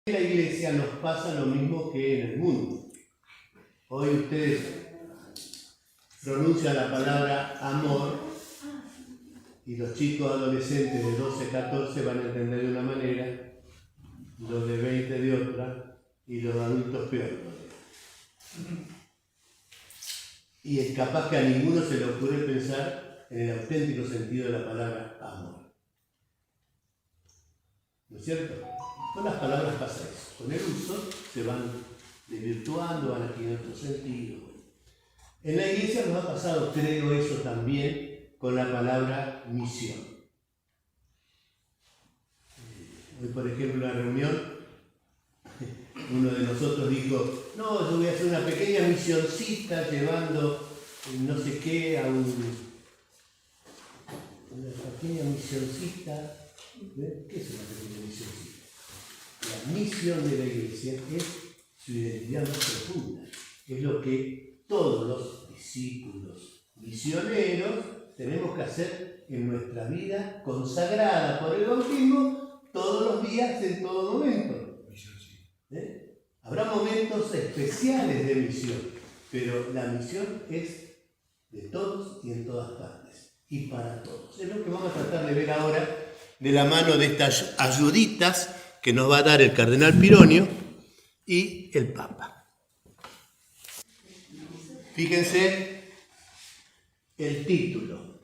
En la iglesia nos pasa lo mismo que en el mundo. Hoy ustedes pronuncian la palabra amor y los chicos adolescentes de 12, 14 van a entender de una manera, los de 20 de otra y los adultos peor. Y es capaz que a ninguno se le ocurre pensar en el auténtico sentido de la palabra amor. ¿No es cierto? Con las palabras pasa eso. Con el uso se van desvirtuando, van adquiriendo otro sentido. En la iglesia nos ha pasado, creo, eso también con la palabra misión. Hoy, por ejemplo, en la reunión, uno de nosotros dijo, no, yo voy a hacer una pequeña misioncita llevando no sé qué a una pequeña misioncita. ¿Qué es una pequeña misioncita? La misión de la iglesia es su identidad más profunda. Es lo que todos los discípulos misioneros tenemos que hacer en nuestra vida consagrada por el bautismo todos los días, en todo momento. Habrá momentos especiales de misión, pero la misión es de todos y en todas partes, y para todos. Es lo que vamos a tratar de ver ahora de la mano de estas ayuditas que nos va a dar el cardenal Pironio y el Papa. Fíjense el título.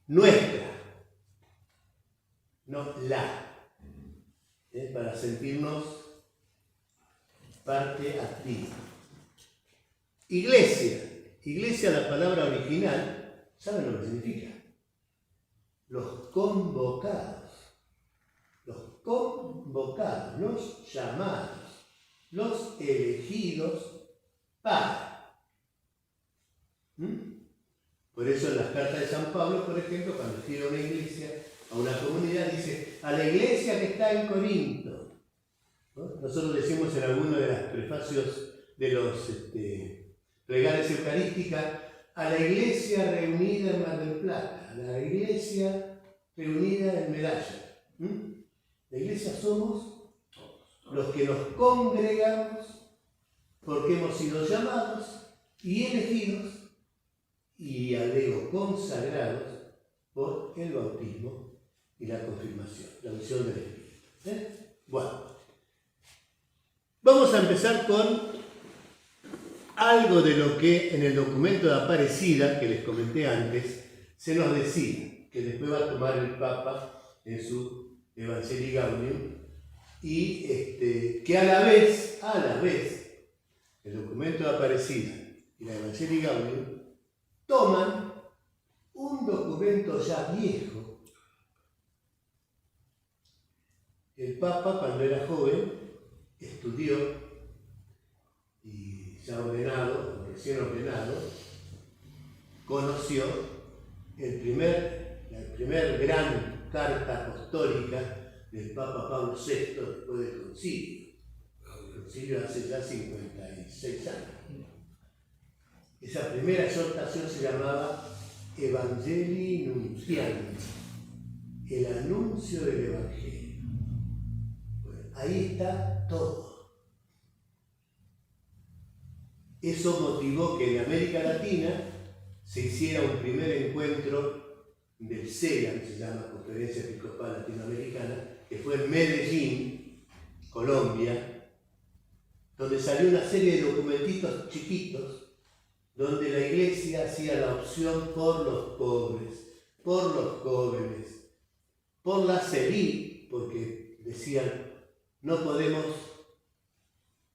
Nuestra, no la. Para sentirnos parte activa. Iglesia. Iglesia, la palabra original, ¿saben lo que significa? Los convocados. Los convocados, los llamados, los elegidos para. Por eso en las cartas de San Pablo, por ejemplo, cuando escribe a una iglesia, a una comunidad, dice, a la iglesia que está en Corinto. ¿No? Nosotros decimos en alguno de los prefacios de los regales eucarísticas, a la iglesia reunida en Mar del Plata, a la iglesia reunida en Medalla. La iglesia somos los que nos congregamos porque hemos sido llamados y elegidos y agrego consagrados por el bautismo y la confirmación, la unción del Espíritu. Bueno, vamos a empezar con algo de lo que en el documento de Aparecida, que les comenté antes, se nos decía, que después va a tomar el Papa en su Evangelii Gaudium, y que a la vez, el documento de Aparecida y la Evangelii Gaudium toman un documento ya viejo. El Papa, cuando era joven, estudió y ya ordenado, recién ordenado, conoció la primer gran carta apostólica del Papa Pablo VI después del concilio. El concilio hace ya 56 años. Esa primera exhortación se llamaba Evangelii Nuntiandi, el anuncio del Evangelio. Bueno, ahí está todo. Eso motivó que en América Latina se hiciera un primer encuentro del CELA, que se llama Conferencia Episcopal Latinoamericana, que fue en Medellín, Colombia, donde salió una serie de documentitos chiquitos donde la iglesia hacía la opción por los pobres, por los jóvenes, por la élite, porque decían, no podemos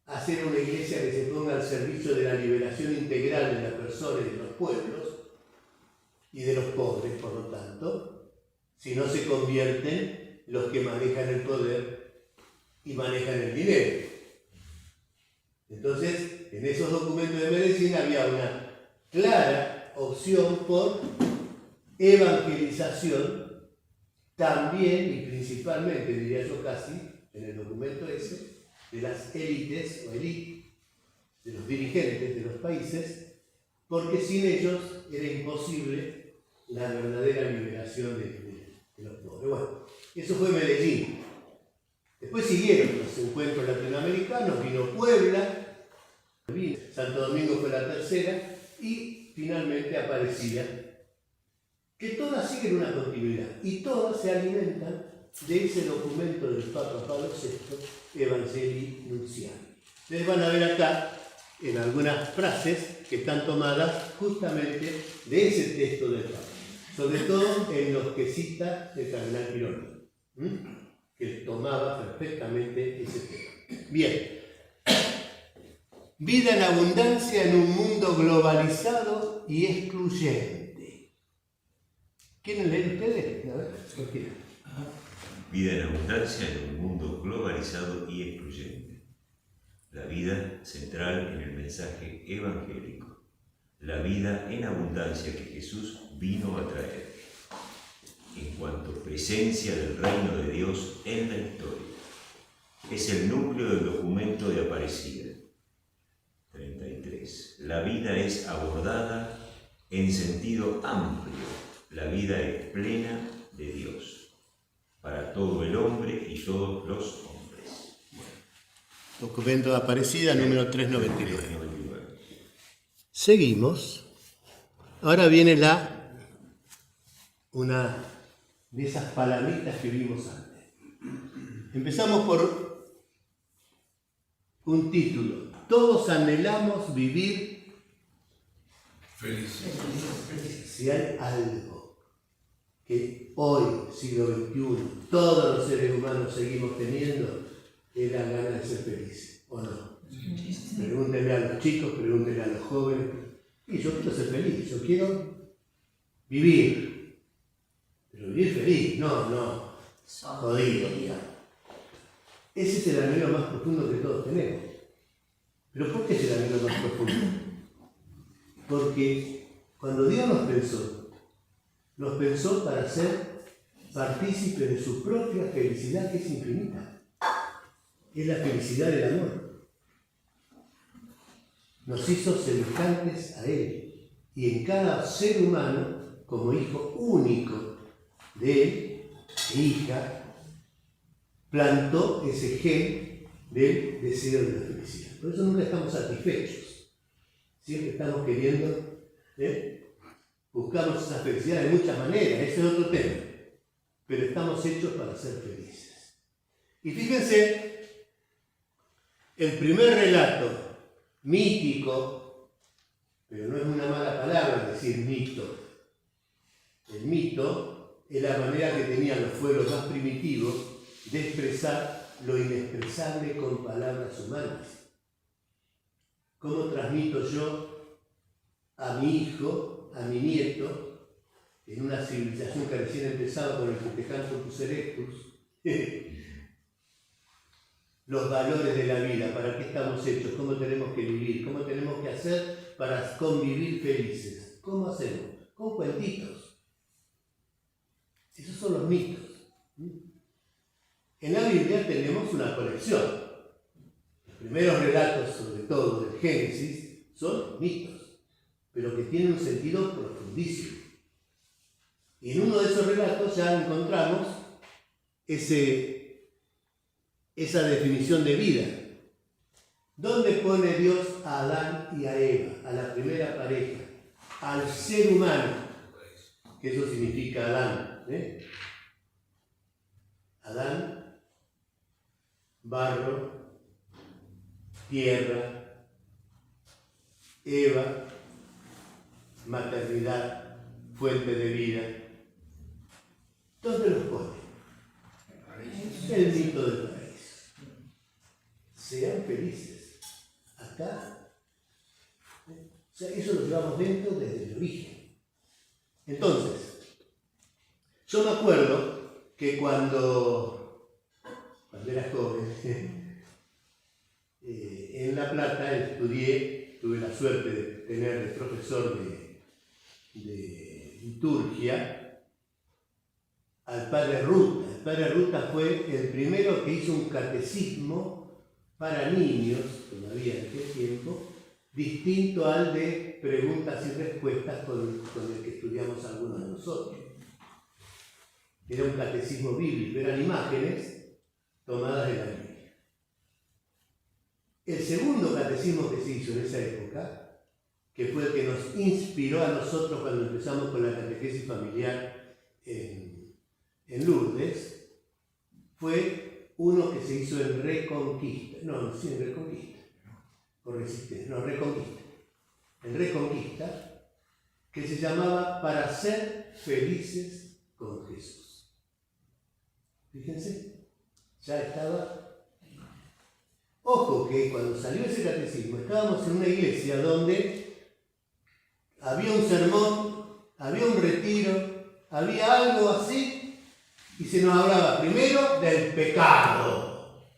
hacer una iglesia que se ponga al servicio de la liberación integral de las personas y de los pueblos, y de los pobres, por lo tanto, si no se convierten los que manejan el poder y manejan el dinero. Entonces, en esos documentos de Medellín había una clara opción por evangelización, también y principalmente, diría yo casi, en el documento ese, de las élites o élite, de los dirigentes de los países, porque sin ellos era imposible la verdadera liberación de los pobres. Bueno, eso fue Medellín. Después siguieron los encuentros latinoamericanos, vino Puebla, Santo Domingo fue la tercera, y finalmente Aparecida, que todas siguen una continuidad y todas se alimentan de ese documento del Papa Pablo VI, Evangelii Nuntiandi. Ustedes van a ver acá en algunas frases que están tomadas justamente de ese texto del Papa, sobre todo en los que cita el cardenal Pironi, que tomaba perfectamente ese tema. Bien. Vida en abundancia en un mundo globalizado y excluyente. ¿Quieren leer ustedes? A ver, cualquiera. Vida en abundancia en un mundo globalizado y excluyente. La vida central en el mensaje evangélico. La vida en abundancia que Jesús vino a traer. En cuanto presencia del reino de Dios en la historia. Es el núcleo del documento de Aparecida. 33. La vida es abordada en sentido amplio. La vida es plena de Dios, para todo el hombre y todos los hombres. Documento de Aparecida, número 399. Seguimos. Ahora viene una de esas palabritas que vimos antes. Empezamos por un título. Todos anhelamos vivir felices. Si hay algo que hoy, siglo XXI, todos los seres humanos seguimos teniendo, es la gana de ser felices, ¿o no? Pregúntenle a los chicos, pregúntenle a los jóvenes. Y yo quiero ser feliz, yo quiero vivir. Pero vivir feliz, no jodido, digamos. Ese es el anhelo más profundo que todos tenemos. ¿Pero por qué es el anhelo más profundo? Porque cuando Dios nos pensó para ser partícipes de su propia felicidad, que es infinita. Es la felicidad del amor. Nos hizo semejantes a Él. Y en cada ser humano, como hijo único de Él, hija, plantó ese gen del deseo de la felicidad. Por eso nunca estamos satisfechos. Siempre estamos queriendo, buscamos esa felicidad de muchas maneras, ese es otro tema. Pero estamos hechos para ser felices. Y fíjense, el primer relato mítico, pero no es una mala palabra decir mito. El mito es la manera que tenían los pueblos más primitivos de expresar lo inexpresable con palabras humanas. ¿Cómo transmito yo a mi hijo, a mi nieto, en una civilización que recién empezaba con el Putecantopus erectus, los valores de la vida, para qué estamos hechos, cómo tenemos que vivir, cómo tenemos que hacer para convivir felices? ¿Cómo hacemos? Con cuentitos. Esos son los mitos. En la Biblia tenemos una colección. Los primeros relatos, sobre todo del Génesis, son mitos, pero que tienen un sentido profundísimo. Y en uno de esos relatos ya encontramos esa definición de vida. ¿Dónde pone Dios a Adán y a Eva, a la primera pareja, al ser humano? Que eso significa Adán. Adán, barro, tierra, Eva, maternidad, fuente de vida. ¿Dónde los pone? El mito del paraíso. Sean felices. Acá. O sea, eso lo llevamos dentro desde el origen. Entonces, yo me acuerdo que cuando era joven, en La Plata estudié, tuve la suerte de tener de profesor de liturgia al padre Ruta. El padre Ruta fue el primero que hizo un catecismo para niños, todavía en aquel tiempo, distinto al de preguntas y respuestas con el que estudiamos algunos de nosotros. Era un catecismo bíblico, eran imágenes tomadas de la Biblia. El segundo catecismo que se hizo en esa época, que fue el que nos inspiró a nosotros cuando empezamos con la catequesis familiar en Lourdes, fue uno que se hizo en Reconquista. No, sí, en Reconquista. O Resistencia. No, Reconquista. En Reconquista, que se llamaba Para ser felices con Jesús. Fíjense, ya estaba. Ojo que cuando salió ese catecismo estábamos en una iglesia donde había un sermón, había un retiro, había algo así, y se nos hablaba primero del pecado,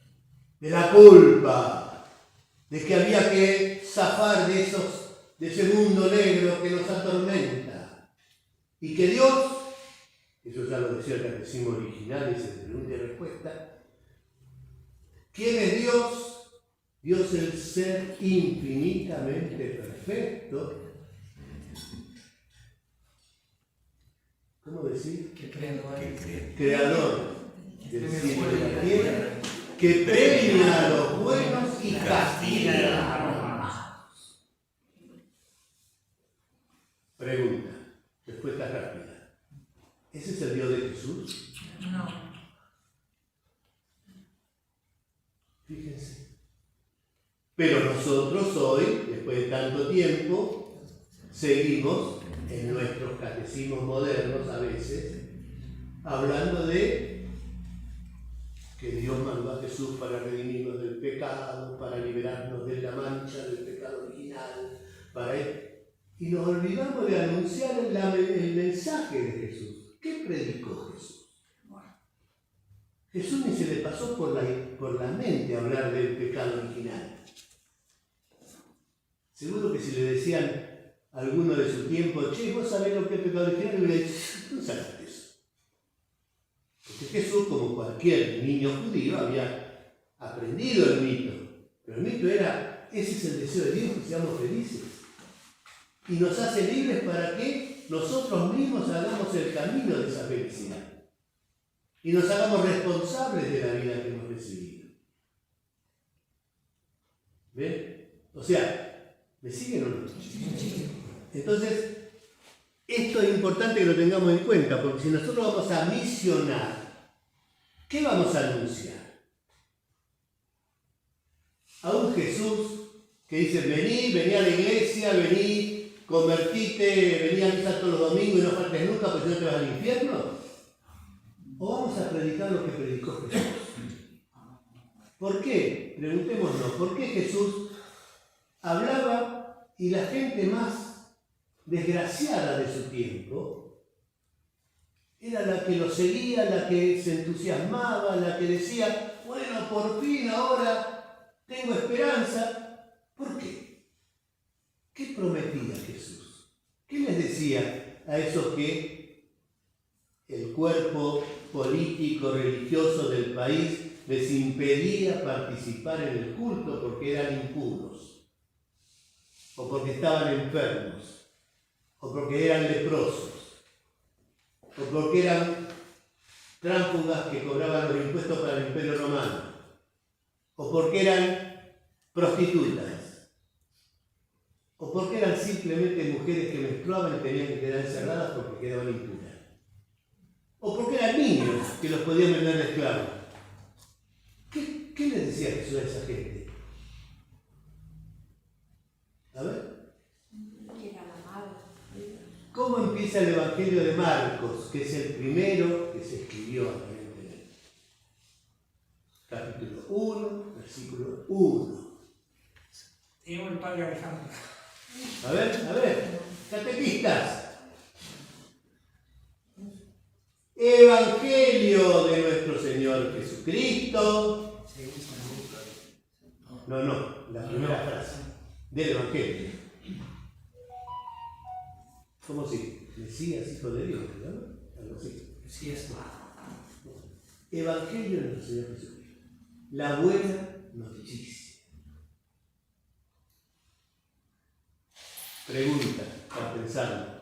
de la culpa, de que había que zafar de ese mundo negro que nos atormenta, y que Dios, eso ya lo decía el catecismo original, ese de pregunta y respuesta, ¿quién es Dios? Dios es el ser infinitamente perfecto. ¿Cómo decir? Creador del cielo y la tierra, que premia a los buenos y castiga a los malos. Pregunta, respuesta rápida. ¿Ese es el Dios de Jesús? No. Fíjense. Pero nosotros hoy, después de tanto tiempo, seguimos en nuestros catecismos modernos a veces, hablando de que Dios mandó a Jesús para redimirnos del pecado, para liberarnos de la mancha del pecado original, y nos olvidamos de anunciar el mensaje de Jesús. ¿Qué predicó Jesús? Jesús ni se le pasó por la mente hablar del pecado original. Seguro que si le decían a alguno de su tiempo, che, ¿vos sabés lo que es pecado original? Y le decían, no sabes eso. Porque Jesús, como cualquier niño judío, había aprendido el mito. Pero el mito era, ese es el deseo de Dios, que seamos felices. Y nos hace libres para que nosotros mismos hagamos el camino de esa felicidad. Y nos hagamos responsables de la vida que hemos recibido. ¿Ven? O sea, ¿me siguen o no? Entonces, esto es importante que lo tengamos en cuenta, porque si nosotros vamos a misionar, ¿qué vamos a anunciar? A un Jesús que dice, vení a la iglesia, vení, convertite, vení a misa todos los domingos y no faltes nunca porque si no te vas al infierno. ¿O vamos a predicar lo que predicó Jesús? ¿Por qué? Preguntémonos, ¿por qué Jesús hablaba y la gente más desgraciada de su tiempo era la que lo seguía, la que se entusiasmaba, la que decía, bueno, por fin ahora tengo esperanza? ¿Por qué? ¿Qué prometía Jesús? ¿Qué les decía a esos que el cuerpo político, religioso del país les impedía participar en el culto porque eran impuros, o porque estaban enfermos, o porque eran leprosos, o porque eran tránsfugas que cobraban los impuestos para el Imperio Romano, o porque eran prostitutas, o porque eran simplemente mujeres que menstruaban y tenían que quedar encerradas porque quedaban impuras, o porque eran niños que los podían vender de esclavos. ¿Qué les decía Jesús a esa gente? A ver. ¿Cómo empieza el Evangelio de Marcos, que es el primero que se escribió aparentemente? Capítulo 1, versículo 1. Tenemos el padre Alejandro. A ver, catequistas. Evangelio de nuestro Señor Jesucristo. No, la primera frase del Evangelio. ¿Cómo si? Mesías, hijo de Dios, ¿no? Algo así. Sí, es. Evangelio de nuestro Señor Jesucristo. La buena noticia. Pregunta, para pensarlo.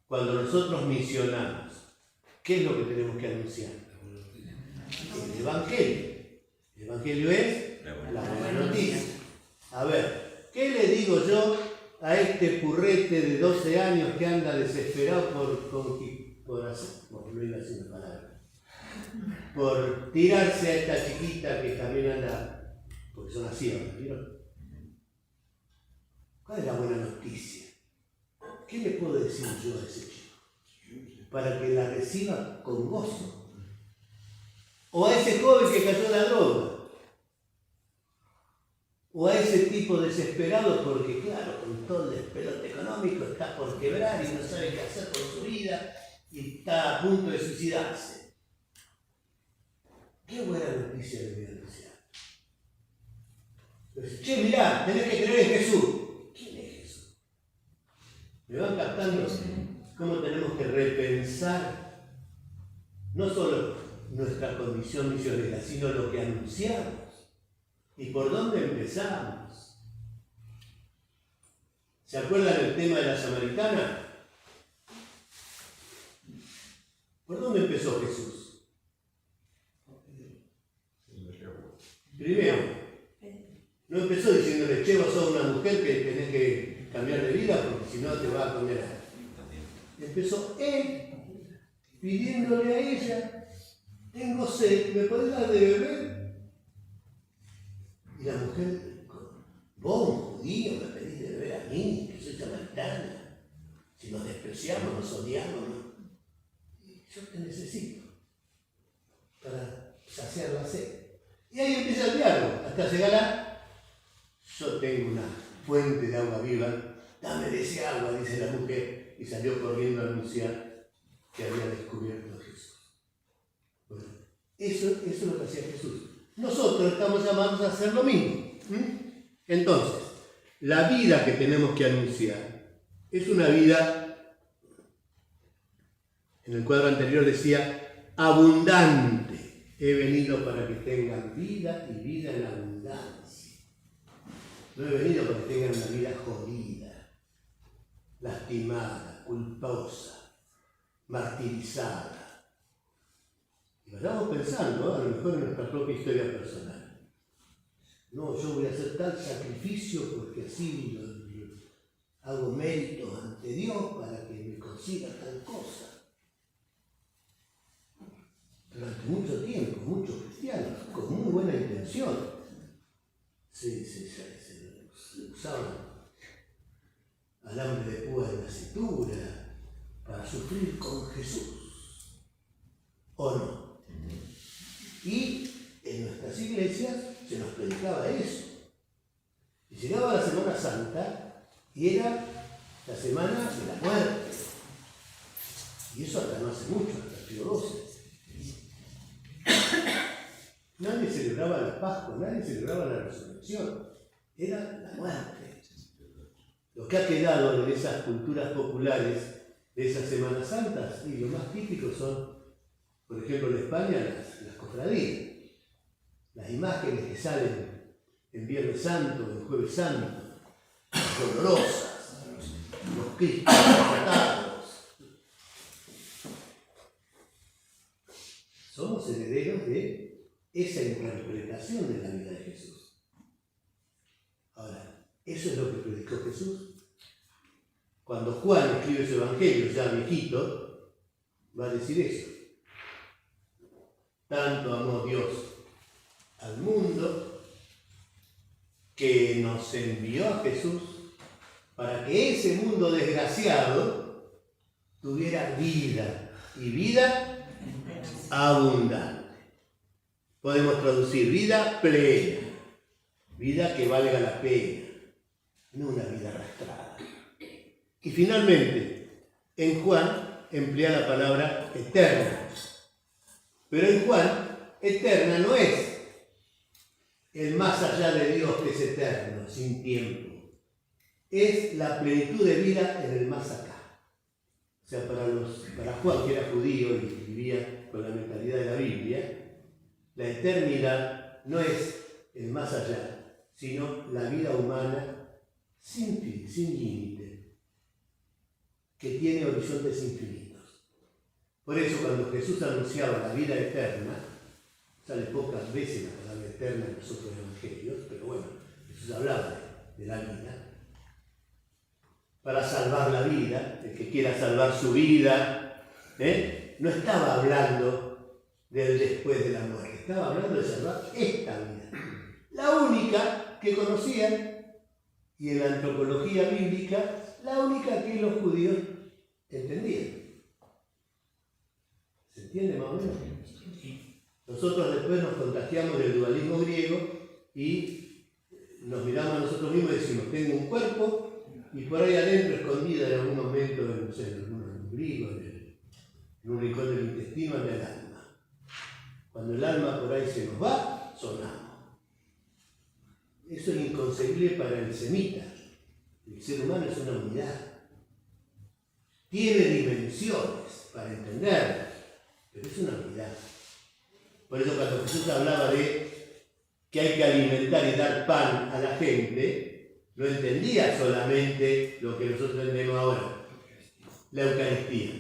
Cuando nosotros misionamos, ¿qué es lo que tenemos que anunciar? El Evangelio. Evangelio es La buena la noticia. buena noticia. A ver, ¿qué le digo yo a este purrete de 12 años que anda desesperado por tirarse a esta chiquita que también anda, porque son así ahora, ¿vieron? ¿Cuál es la buena noticia? ¿Qué le puedo decir yo a ese chico? Para que la reciba con gozo. O a ese joven que cayó en la droga. O a ese tipo desesperado porque, claro, con todo el despelote económico está por quebrar y no sabe qué hacer con su vida y está a punto de suicidarse. Qué buena noticia le voy a anunciar. Entonces, che, mirá, tenés que creer en Jesús. ¿Quién es Jesús? ¿Me van captando cómo tenemos que repensar no solo nuestra condición misionera, sino lo que anunciamos? ¿Y por dónde empezamos? ¿Se acuerdan el tema de la samaritana? ¿Por dónde empezó Jesús? Primero, no empezó diciéndole, che, vos sos una mujer que tenés que cambiar de vida porque si no te va a condenar. Empezó él pidiéndole a ella, tengo sed, ¿me podés dar de beber? Y la mujer, vos, un judío, me pedís de beber a mí, que soy samaritana. Si nos despreciamos, nos odiamos, ¿no? Yo te necesito para saciar la sed. Y ahí empieza el diálogo, hasta llegar a, yo tengo una fuente de agua viva, dame de ese agua, dice la mujer, y salió corriendo a anunciar que había descubierto a Jesús. Bueno, eso es lo que hacía Jesús. Nosotros estamos llamados a hacer lo mismo. Entonces, la vida que tenemos que anunciar es una vida, en el cuadro anterior decía, abundante. He venido para que tengan vida y vida en abundancia. No he venido para que tengan una vida jodida, lastimada, culposa, martirizada. Y vayamos pensando, a lo mejor en nuestra propia historia personal. No, yo voy a hacer tal sacrificio porque así hago méritos ante Dios para que me consiga tal cosa. Durante mucho tiempo, muchos cristianos, con muy buena intención, se usaban alambre de púa en la cintura para sufrir con Jesús. ¿O no? Y en nuestras iglesias se nos predicaba eso. Y llegaba la Semana Santa y era la semana de la muerte. Y eso hasta no hace mucho, hasta el siglo XII. Nadie celebraba la Pascua, nadie celebraba la resurrección. Era la muerte. Lo que ha quedado de esas culturas populares, de esas Semanas Santas, y lo más típico son, por ejemplo, en España, las cofradías. Las imágenes que salen en Viernes Santo, en Jueves Santo, dolorosas, los cristos tratados. Somos herederos de esa interpretación de la vida de Jesús. Ahora, ¿eso es lo que predicó Jesús? Cuando Juan escribe su evangelio, ya viejito, va a decir eso. Tanto amó Dios al mundo que nos envió a Jesús para que ese mundo desgraciado tuviera vida y vida abundante. Podemos traducir vida plena, vida que valga la pena, no una vida arrastrada. Y finalmente, en Juan emplea la palabra eterna. Pero en Juan, eterna no es el más allá de Dios que es eterno, sin tiempo. Es la plenitud de vida en el más acá. O sea, para Juan, que era judío y vivía con la mentalidad de la Biblia, la eternidad no es el más allá, sino la vida humana sin fin, sin límite, que tiene horizontes infinitos. Por eso, cuando Jesús anunciaba la vida eterna, Sale pocas veces la palabra eterna en los otros evangelios, pero bueno, Jesús hablaba de la vida. Para salvar la vida, el que quiera salvar su vida, no estaba hablando del después de la muerte, estaba hablando de salvar esta vida. La única que conocían, y en la antropología bíblica, la única que los judíos entendían. ¿Se entiende más o menos? Nosotros después nos contagiamos del dualismo griego y nos miramos a nosotros mismos y decimos, tengo un cuerpo y por ahí adentro, escondida en algún momento, no sé, en algún ombligo, en un rincón del intestino, anda el alma. Cuando el alma por ahí se nos va, sonamos. Eso es inconcebible para el semita. El ser humano es una unidad. Tiene dimensiones para entenderlo, pero es una unidad. Por eso cuando Jesús hablaba de que hay que alimentar y dar pan a la gente, no entendía solamente lo que nosotros entendemos ahora, la Eucaristía.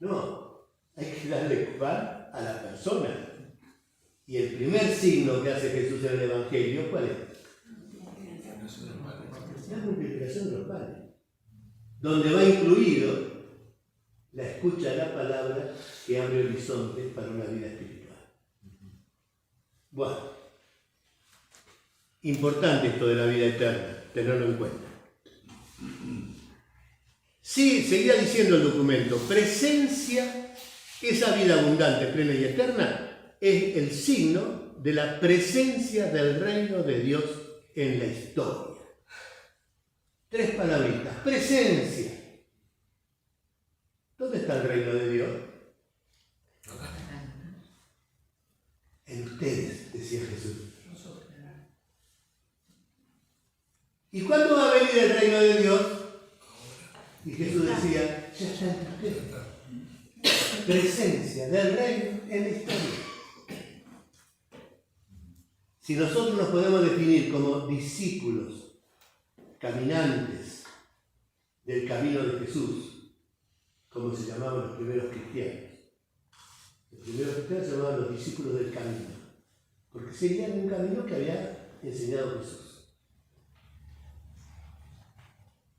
No, hay que darle pan a la persona. Y el primer signo que hace Jesús en el Evangelio, ¿cuál es? La multiplicación de los panes. Donde va incluido la escucha de la palabra que abre horizontes para una vida espiritual. Bueno, importante esto de la vida eterna, tenerlo en cuenta. Sí, seguía diciendo el documento, presencia, esa vida abundante, plena y eterna, es el signo de la presencia del reino de Dios en la historia. 3 palabritas, presencia. ¿Dónde está el reino de Dios? En ustedes, decía Jesús. ¿Y cuándo va a venir el reino de Dios? Y Jesús decía, ya está en ustedes. Presencia del reino en la historia. Si nosotros nos podemos definir como discípulos, caminantes del camino de Jesús, como se llamaban los primeros cristianos. Los primeros cristianos se llamaban los discípulos del camino, porque seguían un camino que había enseñado Jesús.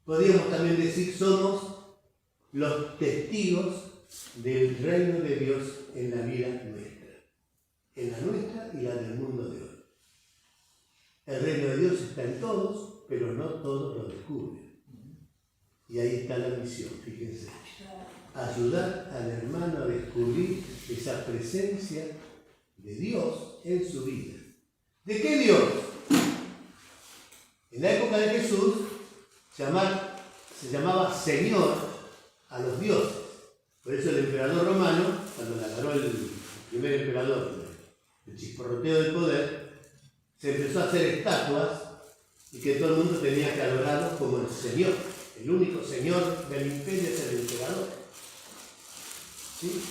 Podríamos también decir, somos los testigos del reino de Dios en la vida nuestra, en la nuestra y la del mundo de hoy. El reino de Dios está en todos, pero no todos lo descubren. Y ahí está la misión, fíjense. Ayudar al hermano a descubrir esa presencia de Dios en su vida. ¿De qué Dios? En la época de Jesús se llamaba Señor a los dioses. Por eso el emperador romano, cuando le agarró el primer emperador el chisporroteo del poder, se empezó a hacer estatuas y que todo el mundo tenía que adorarlo como el Señor. El único Señor del imperio es el emperador. ¿Sí?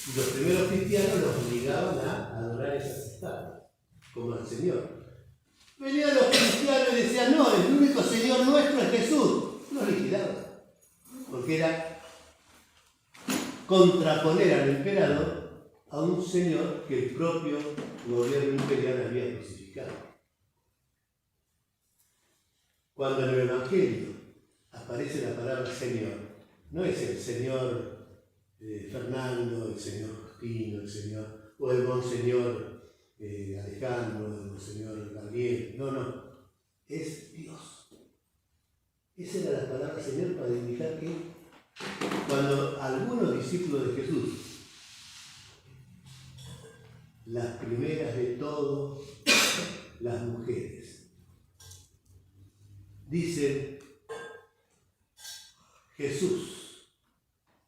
Y los primeros cristianos los obligaban a adorar esas estatuas como al Señor. Venían los cristianos y decían, no, el único Señor nuestro es Jesús. Los liquidaban, porque era contraponer al emperador a un señor que el propio gobierno imperial había crucificado. Cuando en el Evangelio aparece la palabra Señor, no es el Señor Fernando, el Señor Justino, el Señor, o el Monseñor Alejandro, el Monseñor Gabriel, no, es Dios. Esa era la palabra Señor para indicar que cuando algunos discípulos de Jesús, las primeras de todas las mujeres, dicen, Jesús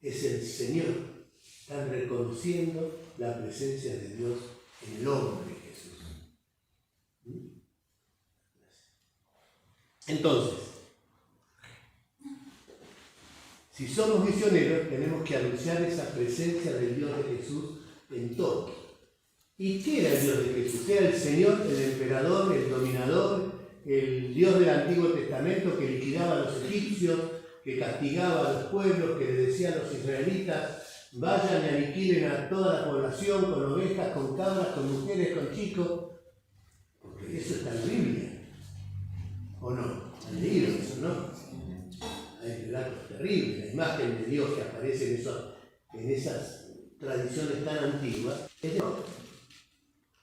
es el Señor, están reconociendo la presencia de Dios en el hombre Jesús. Entonces, si somos misioneros, tenemos que anunciar esa presencia del Dios de Jesús en todo. ¿Y qué era el Dios de Jesús? Era el Señor, el emperador, el dominador, el Dios del Antiguo Testamento que liquidaba a los egipcios, que castigaba a los pueblos, que le decía a los israelitas, vayan y aniquilen a toda la población con ovejas, con cabras, con mujeres, con chicos, porque eso está en la Biblia, ¿o no? Han leído eso, ¿no? Hay relatos terribles, la imagen de Dios que aparece en esas tradiciones tan antiguas, es de otro.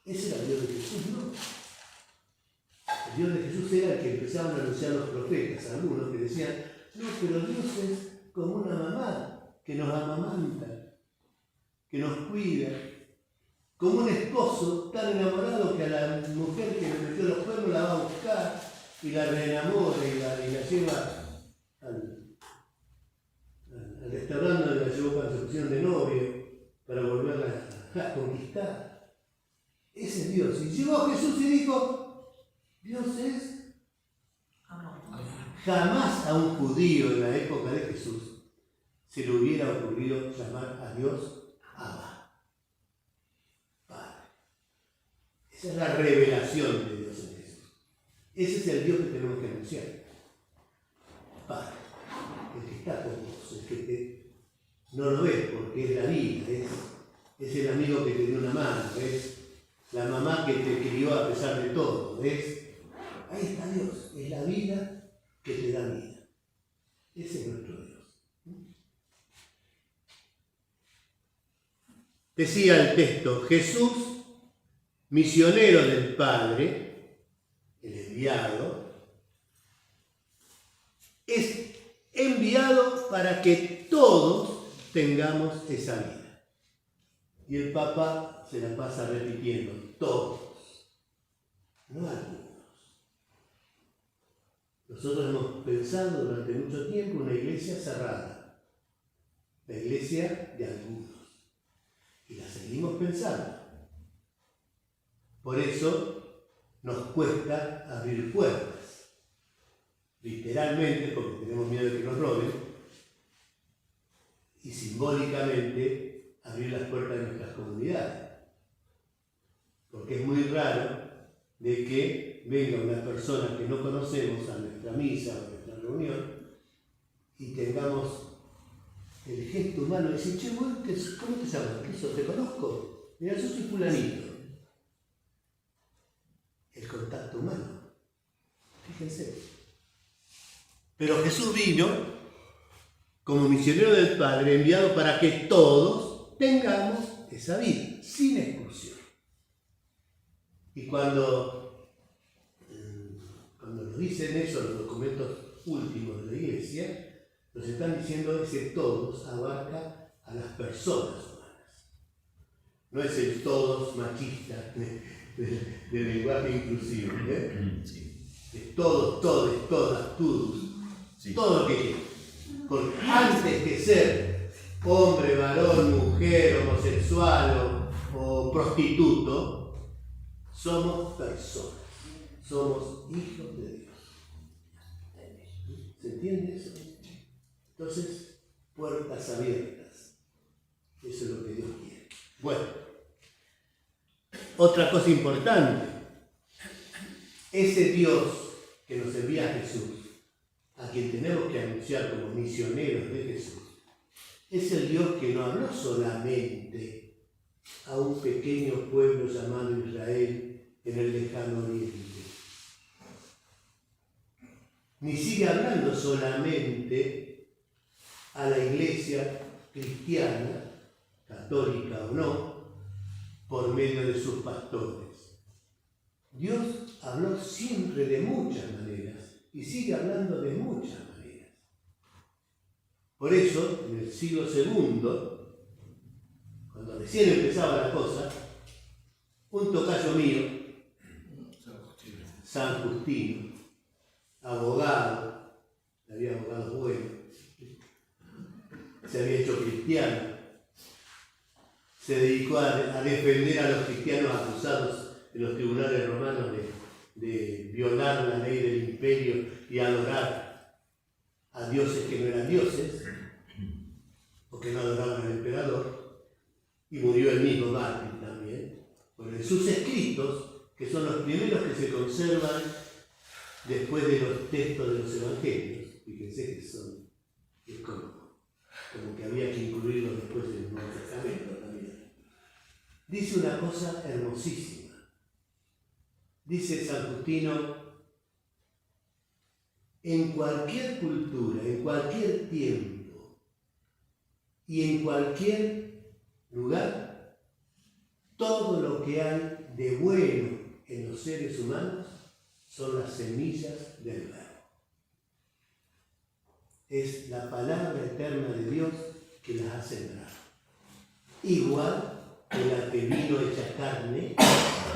Ese era el Dios de Jesús, ¿no? El Dios de Jesús era el que empezaban a anunciar los profetas, algunos que decían, no, pero Dios es como una mamá que nos amamanta, que nos cuida, como un esposo tan enamorado que a la mujer que le metió los cuernos la va a buscar y la reenamora y la lleva al restaurante donde la llevó para su opción de novio, para volverla a conquistar. Ese es Dios. Y llegó a Jesús y dijo, Dios es Amor. jamás a un judío en la época de Jesús se le hubiera ocurrido llamar a Dios Abba, Padre. Esa es la revelación de Dios en Jesús. Ese es el Dios que tenemos que anunciar. Padre, el que está con vos, el que no lo ves porque es la vida, es el amigo que te dio una mano, es la mamá que te crió a pesar de todo, ahí está Dios, es la vida que te da vida. Ese es nuestro Dios. Decía el texto, Jesús, misionero del Padre, el enviado, es enviado para que todos tengamos esa vida. Y el Papa se la pasa repitiendo, todos, no algunos. Nosotros hemos pensado durante mucho tiempo una iglesia cerrada, la iglesia de algunos, y la seguimos pensando. Por eso nos cuesta abrir puertas, literalmente porque tenemos miedo de que nos roben, y simbólicamente abrir las puertas de nuestras comunidades. Porque es muy raro de que venga una persona que no conocemos a nuestra misa o a nuestra reunión y tengamos el gesto humano de decir, che, ¿cómo te llamas? ¿Qué sos? ¿Te conozco? Mira, yo soy fulanito. El contacto humano. Fíjense. Pero Jesús vino como misionero del Padre, enviado para que todos tengamos esa vida, sin exclusión. Y cuando nos dicen eso los documentos últimos de la Iglesia, nos están diciendo ese todos abarca a las personas humanas. No es el todos machista del lenguaje inclusivo. Sí. Es todos, todes, todas, todos. Sí. Todo lo que quieras. Porque antes que ser hombre, varón, mujer, homosexual o prostituto, somos personas. Somos hijos de Dios. ¿Se entiende eso? Entonces, puertas abiertas. Eso es lo que Dios quiere. Bueno, otra cosa importante. Ese Dios que nos envía a Jesús, a quien tenemos que anunciar como misioneros de Jesús, es el Dios que no habló solamente a un pequeño pueblo llamado Israel en el lejano oriente. Ni sigue hablando solamente a la iglesia cristiana, católica o no, por medio de sus pastores. Dios habló siempre de muchas maneras y sigue hablando de muchas maneras. Por eso, en el siglo II, cuando recién empezaba la cosa, un tocayo mío, San Justino, abogado, había abogados buenos, se había hecho cristiano, se dedicó a defender a los cristianos acusados en los tribunales romanos de violar la ley del imperio y adorar a dioses que no eran dioses, o que no adoraban al emperador, y murió el mismo mártir también. Bueno, en sus escritos, que son los primeros que se conservan después de los textos de los evangelios, fíjense que son, es como como que había que incluirlo después en el Nuevo Testamento también. Dice una cosa hermosísima. Dice San Justino: en cualquier cultura, en cualquier tiempo y en cualquier lugar, todo lo que hay de bueno en los seres humanos son las semillas del verbo. Es la palabra eterna de Dios que las ha sembrado. Igual que la que vino hecha carne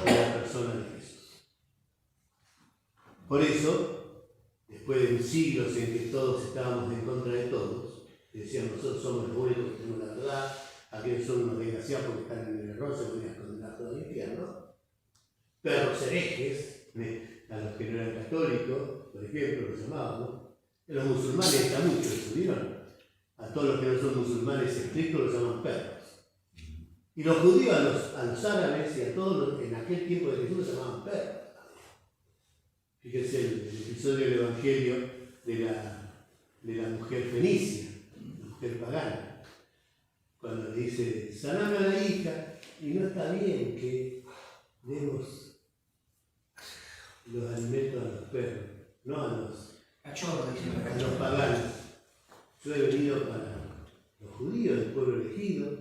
en la persona de Jesús. Por eso, después de siglos en que todos estábamos en contra de todos, decían: nosotros somos los únicos que tenemos la verdad, aquellos son unos desgraciados porque están en el error, se van a condenar todo el infierno. Perros herejes, a los que no eran católicos, por ejemplo, los llamábamos. Los musulmanes está mucho eso, ¿vieron? A todos los que no son musulmanes estrictos los llaman perros. Y los judíos a los árabes y a todos los, en aquel tiempo de Jesús los llamaban perros. Fíjense el episodio del Evangelio de la mujer fenicia, la mujer pagana, cuando le dice: saname a la hija, y no está bien que demos los alimentos a los perros, no a los paganos. Yo he venido para los judíos, el pueblo elegido,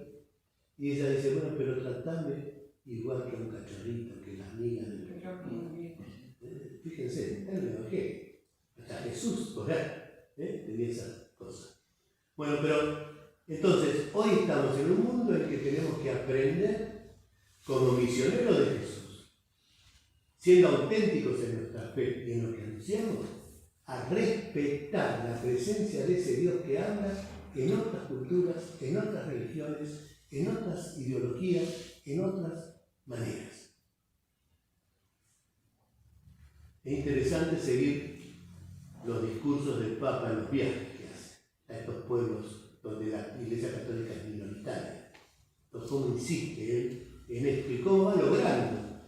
y ella dice: bueno, pero tratame igual que a un cachorrito, que las migas del Fíjense, está en el Evangelio. Hasta Jesús, por ahí, tenía esas cosas. Bueno, pero entonces, hoy estamos en un mundo en que tenemos que aprender, como misioneros de Jesús, siendo auténticos en nuestra fe y en lo que anunciamos, a respetar la presencia de ese Dios que habla en otras culturas, en otras religiones, en otras ideologías, en otras maneras. Es interesante seguir los discursos del Papa en los viajes que hace a estos pueblos donde la Iglesia Católica es minoritaria. Entonces, cómo insiste él en esto y cómo va logrando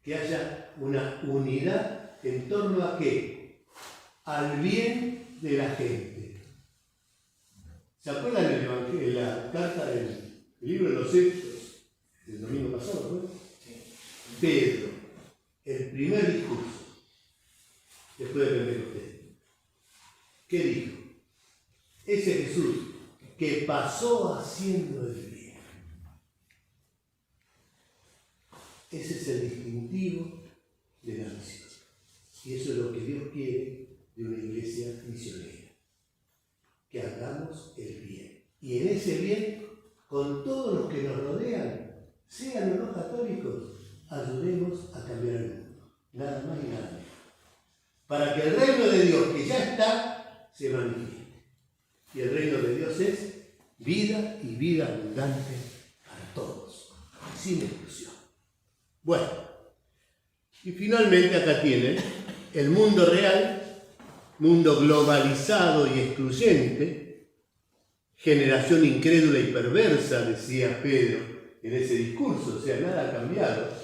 que haya una unidad en torno a ¿qué? Al bien de la gente. ¿Se acuerdan del Evangelio, de la carta del libro de los Hechos del domingo pasado? ¿No? Pedro, el primer discurso después de Pentecostés. ¿Qué dijo? Ese Jesús que pasó haciendo el bien. Ese es el distintivo de la misión. Y eso es lo que Dios quiere de una iglesia misionera. Que hagamos el bien. Y en ese bien, con todos los que nos rodean, sean o no católicos, ayudemos a cambiar el mundo. Nada más y nada menos. Para que el reino de Dios, que ya está, se manifieste. Y el reino de Dios es vida y vida abundante para todos, sin exclusión. Bueno, y finalmente acá tienen el mundo real, mundo globalizado y excluyente, generación incrédula y perversa, decía Pedro en ese discurso, o sea, nada ha cambiado.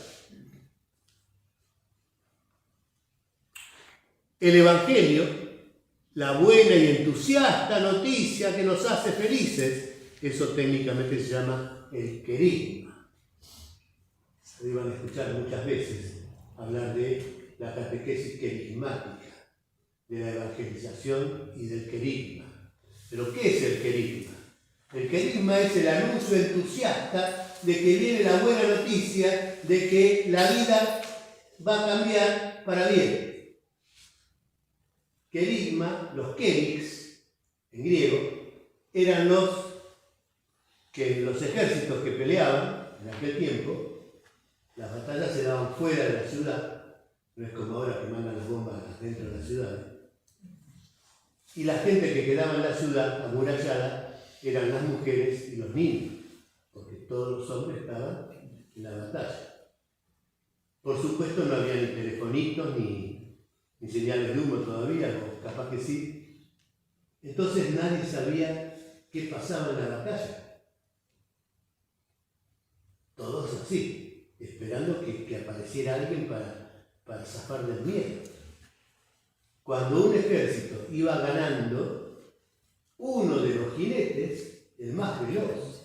El Evangelio, la buena y entusiasta noticia que nos hace felices, eso técnicamente se llama el querigma. Se van a escuchar muchas veces hablar de la catequesis querigmática, de la evangelización y del querigma. ¿Pero qué es el querigma? El querigma es el anuncio entusiasta de que viene la buena noticia de que la vida va a cambiar para bien. Querigma, los querix, en griego, eran los ejércitos que peleaban en aquel tiempo. Las batallas se daban fuera de la ciudad, no es como ahora que mandan las bombas dentro de la ciudad. Y la gente que quedaba en la ciudad amurallada eran las mujeres y los niños, porque todos los hombres estaban en la batalla. Por supuesto no había ni telefonitos ni señales de humo todavía, o capaz que sí. Entonces nadie sabía qué pasaba en la batalla. Todos así, esperando que apareciera alguien para zafar del miedo. Cuando un ejército iba ganando, uno de los jinetes, el más veloz,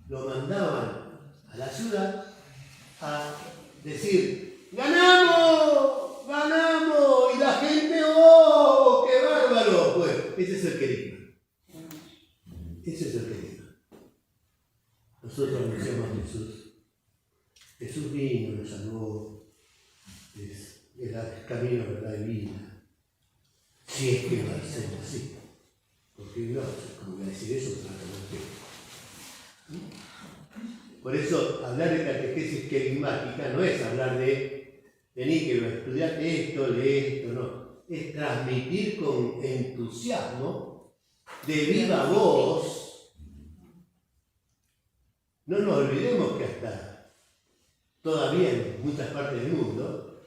lo mandaban a la ciudad a decir: ¡ganamos! ¡Ganamos! Y la gente, ¡oh! ¡Qué bárbaro! Bueno, ese es el querigma. Ese es el querigma. Nosotros anunciamos a Jesús. Jesús vino, nos salvó, es el camino, verdad y vida. Si es que va a ser así. Porque no, como voy a decir eso, por eso, hablar de catequesis querigmática no es hablar de vení que estudiate esto, lee esto, no. Es transmitir con entusiasmo, de viva voz. No nos olvidemos que hasta todavía en muchas partes del mundo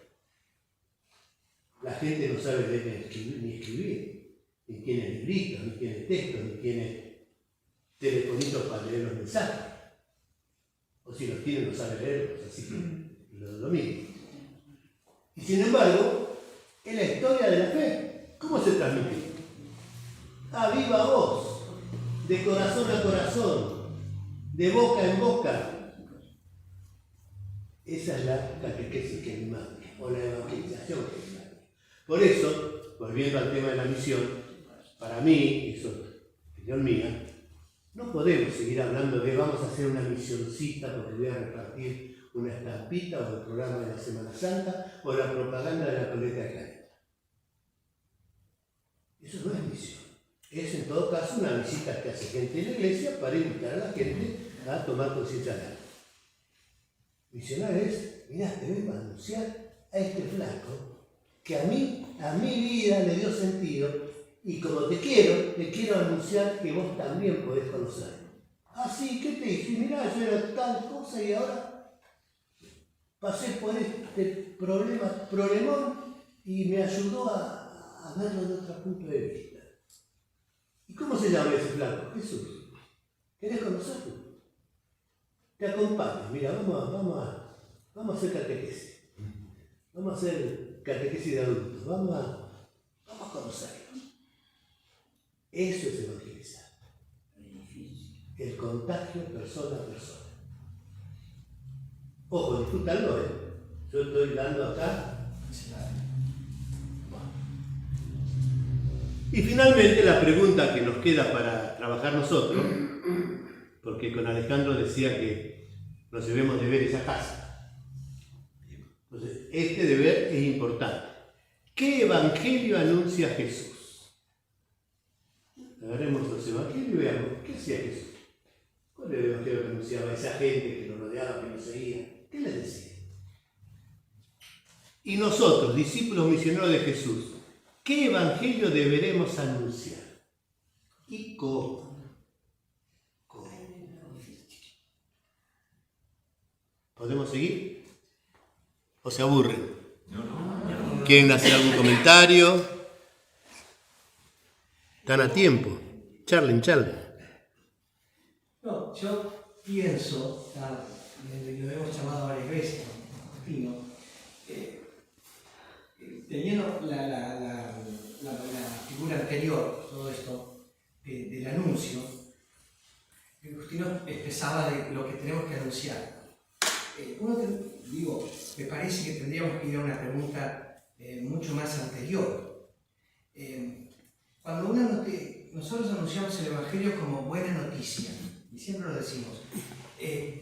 la gente no sabe leer ni escribir, ni tiene libritos, ni tiene textos, ni tiene telefonitos para leer los mensajes. O si los tiene no sabe leerlos, así que lo mismo. Y sin embargo, es la historia de la fe. ¿Cómo se transmite? A viva voz, de corazón a corazón, de boca en boca. Esa es la catequesis querigmática, o la evangelización querigmática. Por eso, volviendo al tema de la misión, para mí, eso es opinión mía, no podemos seguir hablando de vamos a hacer una misioncita porque voy a repartir una estampita o el programa de la Semana Santa o la propaganda de la coleta de Caridad. Eso no es misión. Es en todo caso una visita que hace gente en la iglesia para invitar a la gente a tomar conciencia de algo. Misionar es, mirá, te vengo a anunciar a este flaco que a mi vida le dio sentido. Y como te quiero anunciar que vos también podés conocerlo. Así que te dije, mirá, yo era tal cosa y ahora pasé por este problemón y me ayudó a verlo de otro punto de vista. ¿Y cómo se llama ese flaco? Jesús. ¿Querés conocerlo? Te acompaño. Mira, vamos a hacer catequesis. Vamos a hacer catequesis de adultos. Vamos a conocerlo. Eso es evangelizar. El contagio persona a persona. Ojo, disfrútalo, ¿eh? Yo estoy dando acá. Bueno. Y finalmente la pregunta que nos queda para trabajar nosotros, porque con Alejandro decía que nos debemos deberes a casa. Entonces, este deber es importante. ¿Qué evangelio anuncia Jesús? Agarremos los evangelios y veamos qué hacía Jesús. ¿Cuál era el evangelio que anunciaba a esa gente que lo rodeaba, que lo seguía? ¿Qué les decía? Y nosotros, discípulos misioneros de Jesús, ¿qué evangelio deberemos anunciar? ¿Y cómo? ¿Podemos seguir? ¿O se aburren? ¿Quieren hacer algún comentario? Están a tiempo. Charlen. No, yo pienso, lo hemos llamado varias veces, Pino, teniendo la figura anterior, todo esto, del anuncio, Justino expresaba de lo que tenemos que anunciar. Me parece que tendríamos que ir a una pregunta mucho más anterior. Cuando nosotros anunciamos el Evangelio como buena noticia, y siempre lo decimos,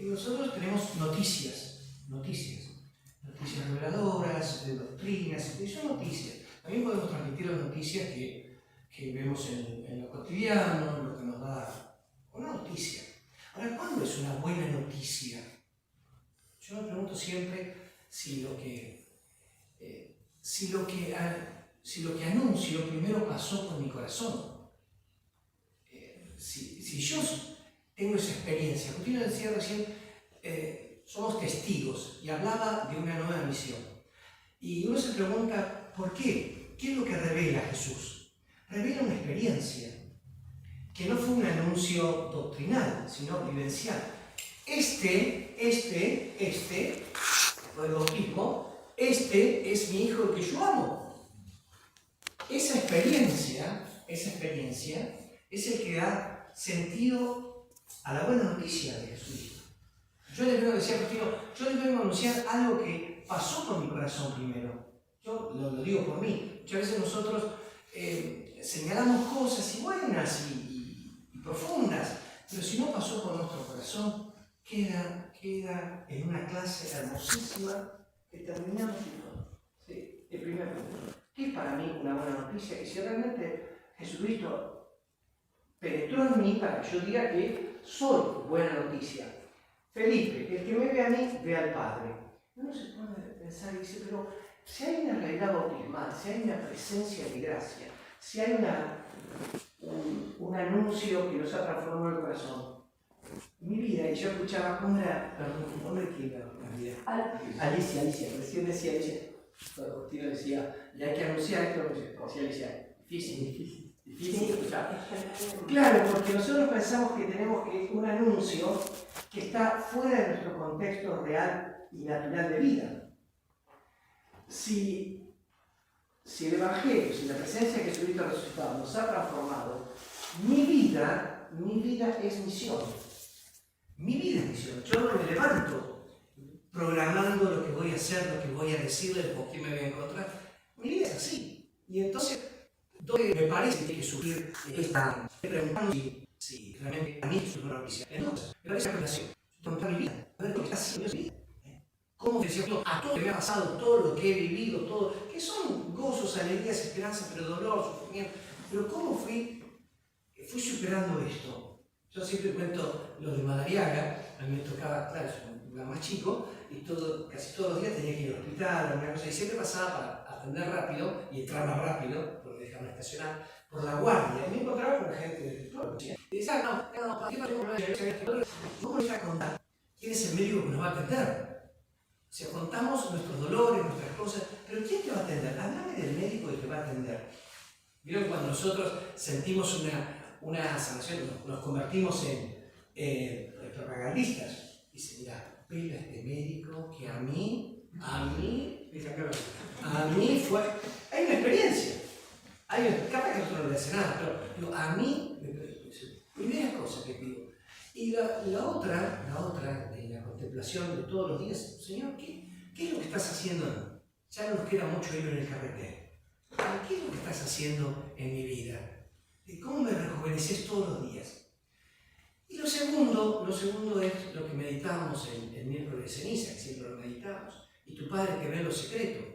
nosotros tenemos noticias reveladoras, de doctrinas, son noticias. También podemos transmitir las noticias que vemos en lo cotidiano, lo que nos da una noticia. Ahora, ¿cuándo es una buena noticia? Yo me pregunto siempre si lo que anuncio primero pasó por mi corazón. Si yo tengo esa experiencia, Justino decía recién, somos testigos y hablaba de una nueva misión. Y uno se pregunta, ¿por qué? ¿Qué es lo que revela Jesús? Revela una experiencia, que no fue un anuncio doctrinal, sino vivencial. Este fue el bautismo, este es mi hijo el que yo amo. Esa experiencia es el que da sentido a la buena noticia de Jesucristo. Yo les vengo a decir, Agustino, yo les vengo a anunciar algo que pasó por mi corazón primero. Yo lo digo por mí. Muchas veces nosotros señalamos cosas y buenas y profundas, pero si no pasó por nuestro corazón, queda en una clase hermosísima que terminamos y todo. ¿Sí? El primer punto. ¿Qué es para mí una buena noticia? Que si realmente Jesucristo penetró en mí para que yo diga que soy buena noticia. Felipe, el que me ve a mí, ve al Padre. Uno se pone a pensar y dice, pero si hay una realidad bautismal, si hay una presencia de gracia, si hay un anuncio que nos ha transformado el corazón, mi vida, y yo escuchaba, ¿cómo era? Perdón, ¿el nombre de quién era la vida? Alicia, recién decía Alicia. Agustino decía, y hay que anunciar esto, como decía Alicia, difícil escuchar. Claro, porque nosotros pensamos que tenemos un anuncio que está fuera de nuestro contexto real y natural de vida. Si el Evangelio, si la presencia de Jesucristo resucitado nos ha transformado, mi vida es misión. Mi vida es misión. Yo no me levanto programando lo que voy a hacer, lo que voy a decirle, con quién me voy a encontrar. Mi vida es así. Y entonces, ¿dónde me parece que hay que surgir esta preguntando si realmente a mí es una noticia? Entonces, me parece una relación. Contar mi vida, a ver qué está haciendo mi vida. ¿Cómo decía yo? A todo lo que me ha pasado, todo lo que he vivido, todo, que son gozos, alegrías, esperanzas, pero dolor, sufrimiento. Pero ¿cómo fui superando esto? Yo siempre cuento lo de Madariaga, a mí me tocaba, claro, era más chico, y casi todos los días tenía que ir al hospital, alguna cosa, y siempre pasaba para atender rápido y entrar más rápido, porque dejaban estacionar, por la guardia. Y me encontraba con la gente del pueblo. Y decía, ¿cómo le voy a contar quién es el médico que nos va a atender? O sea, contamos nuestros dolores, nuestras cosas, pero ¿quién te va a atender? Háblame del médico que te va a atender. Vieron cuando nosotros sentimos una sanación, nos convertimos en propagandistas. Dice, mira, pela este médico que a mí fue... Hay una experiencia. Capaz que nosotros no le hace nada, pero digo, a mí, primera cosa que pido. Y la otra de la contemplación de todos los días, Señor, ¿qué es lo que estás haciendo? Ya no nos queda mucho ir en el carrete. ¿Qué es lo que estás haciendo en mi vida? ¿Cómo me rejuveneces todos los días? Y lo segundo es lo que meditamos en el miércoles de ceniza, que siempre lo meditamos. Y tu Padre que ve en lo secreto.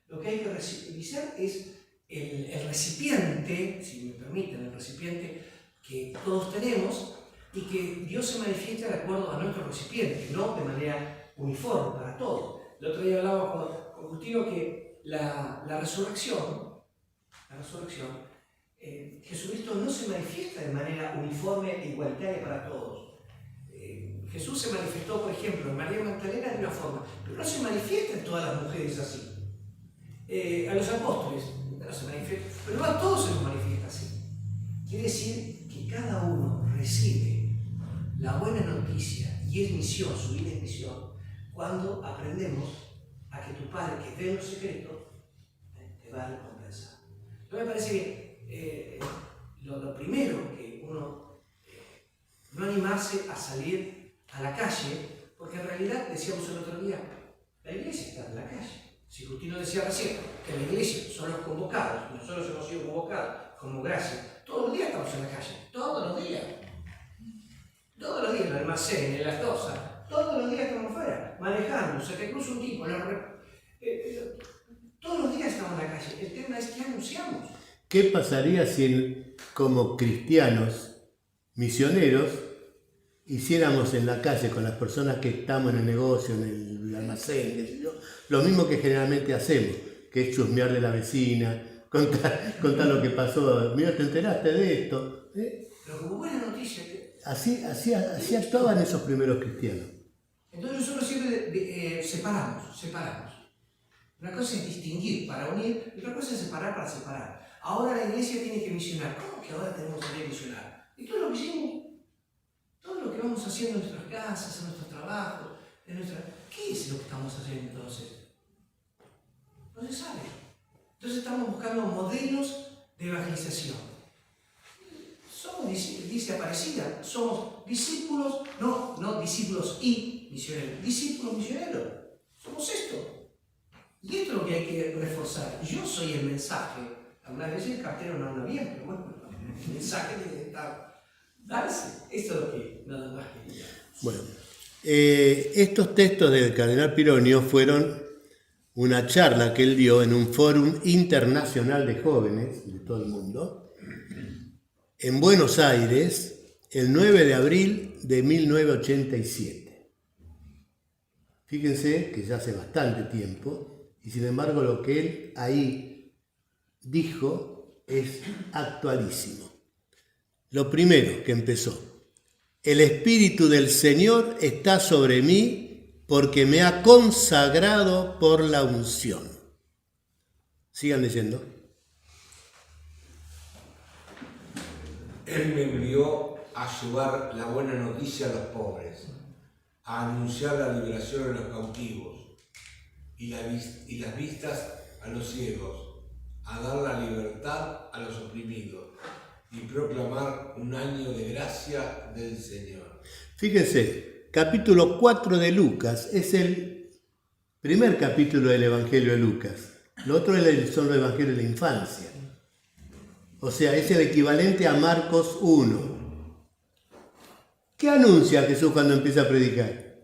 Lo que hay que revisar es el recipiente, si me permiten, el recipiente que todos tenemos, y que Dios se manifiesta de acuerdo a nuestro recipiente, no de manera uniforme para todos. El otro día hablaba con Agustino que la resurrección, Jesucristo no se manifiesta de manera uniforme e igualitaria para todos. Jesús se manifestó, por ejemplo, en María Magdalena de una forma, pero no se manifiesta en todas las mujeres así. A los apóstoles no se manifiesta, pero no a todos se nos manifiesta así. Quiere decir que cada uno recibe la buena noticia y es misión, su vida es misión, cuando aprendemos a que tu Padre que ve en lo secreto te va a recompensar. Yo me parece que lo primero que uno no animarse a salir a la calle, porque en realidad, decíamos el otro día, la iglesia está en la calle. Si Justino decía recién que la iglesia son los convocados, y nosotros hemos sido convocados como gracia, todos los días estamos en la calle, todos los días. Todos los días en el almacén, en las cosas, todos los días estamos fuera, manejando, se te cruza un tipo, todos los días estamos en la calle. El tema es que anunciamos. ¿Qué pasaría si como cristianos, misioneros, hiciéramos en la calle con las personas que estamos en el negocio, en el almacén, qué sé yo, lo mismo que generalmente hacemos, que es chusmear de la vecina, contar lo que pasó, mira, ¿te enteraste de esto? Pero como buena noticia. Así actuaban esos primeros cristianos. Entonces nosotros siempre separamos. Una cosa es distinguir para unir, y otra cosa es separar para separar. Ahora la iglesia tiene que misionar. ¿Cómo que ahora tenemos que misionar? Y todo lo que hicimos, todo lo que vamos haciendo en nuestras casas, en nuestros trabajos, ¿qué es lo que estamos haciendo entonces? No se sabe. Entonces estamos buscando modelos de evangelización. Somos, dice Aparecida, somos discípulos, no discípulos y misioneros, discípulos misioneros. Somos esto. Y esto es lo que hay que reforzar. Yo soy el mensaje. Algunas veces el cartero no habla bien, pero bueno, el mensaje debe darse. Esto es lo que nada más quería. Bueno, estos textos del cardenal Pironio fueron una charla que él dio en un fórum internacional de jóvenes de todo el mundo, en Buenos Aires, el 9 de abril de 1987. Fíjense que ya hace bastante tiempo, y sin embargo lo que él ahí dijo es actualísimo. Lo primero que empezó: el Espíritu del Señor está sobre mí porque me ha consagrado por la unción. Sigan leyendo. Él me envió a llevar la buena noticia a los pobres, a anunciar la liberación a los cautivos y las vistas a los ciegos, a dar la libertad a los oprimidos y proclamar un año de gracia del Señor. Fíjense, capítulo 4 de Lucas es el primer capítulo del Evangelio de Lucas. Lo otro son los Evangelios de la infancia. O sea, es el equivalente a Marcos 1. ¿Qué anuncia Jesús cuando empieza a predicar?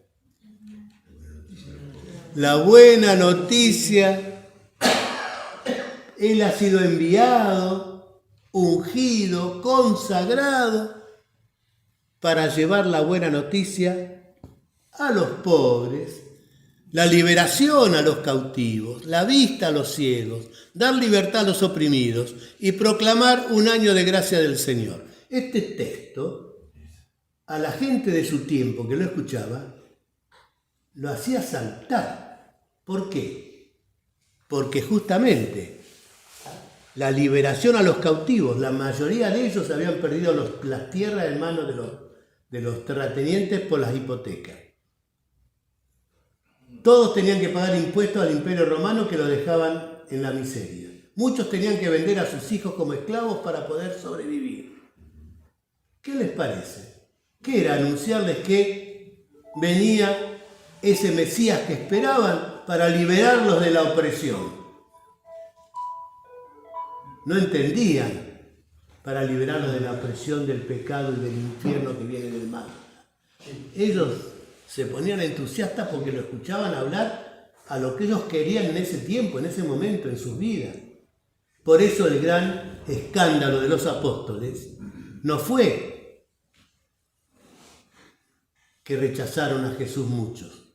La buena noticia. Él ha sido enviado, ungido, consagrado para llevar la buena noticia a los pobres, la liberación a los cautivos, la vista a los ciegos, dar libertad a los oprimidos y proclamar un año de gracia del Señor. Este texto, a la gente de su tiempo que lo escuchaba, lo hacía saltar. ¿Por qué? Porque justamente la liberación a los cautivos, la mayoría de ellos habían perdido las tierras en manos de los terratenientes por las hipotecas. Todos tenían que pagar impuestos al Imperio Romano que lo dejaban en la miseria. Muchos tenían que vender a sus hijos como esclavos para poder sobrevivir. ¿Qué les parece? ¿Qué era? Anunciarles que venía ese Mesías que esperaban para liberarlos de la opresión. No entendían, para liberarlos de la opresión del pecado y del infierno que viene del mal. Ellos se ponían entusiastas porque lo escuchaban hablar a lo que ellos querían en ese tiempo, en ese momento, en sus vidas. Por eso el gran escándalo de los apóstoles no fue que rechazaron a Jesús muchos,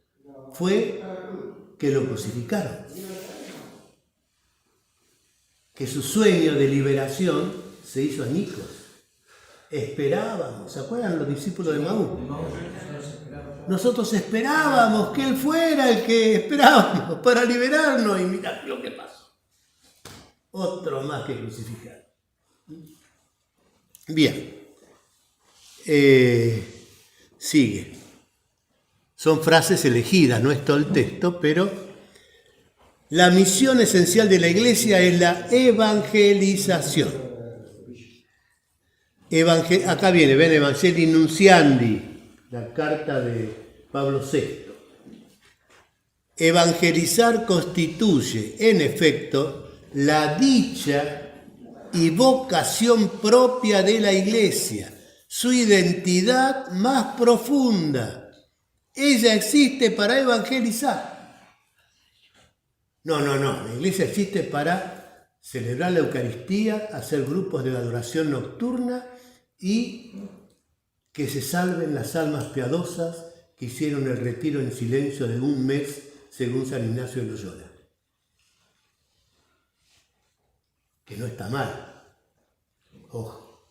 fue que lo crucificaron. Que su sueño de liberación se hizo añicos. Esperábamos, ¿se acuerdan los discípulos de Maús? Nosotros esperábamos que Él fuera el que esperábamos para liberarnos, y mirá lo que pasó. Otro más que crucificar. Bien. Sigue. Son frases elegidas, no es todo el texto, pero la misión esencial de la Iglesia es la evangelización. Acá viene, ven, Evangelii Nunciandi, la carta de Pablo VI. Evangelizar constituye, en efecto, la dicha y vocación propia de la Iglesia, su identidad más profunda. Ella existe para evangelizar. No, la Iglesia existe para celebrar la Eucaristía, hacer grupos de adoración nocturna y que se salven las almas piadosas que hicieron el retiro en silencio de un mes, según San Ignacio de Loyola. Que no está mal. Ojo.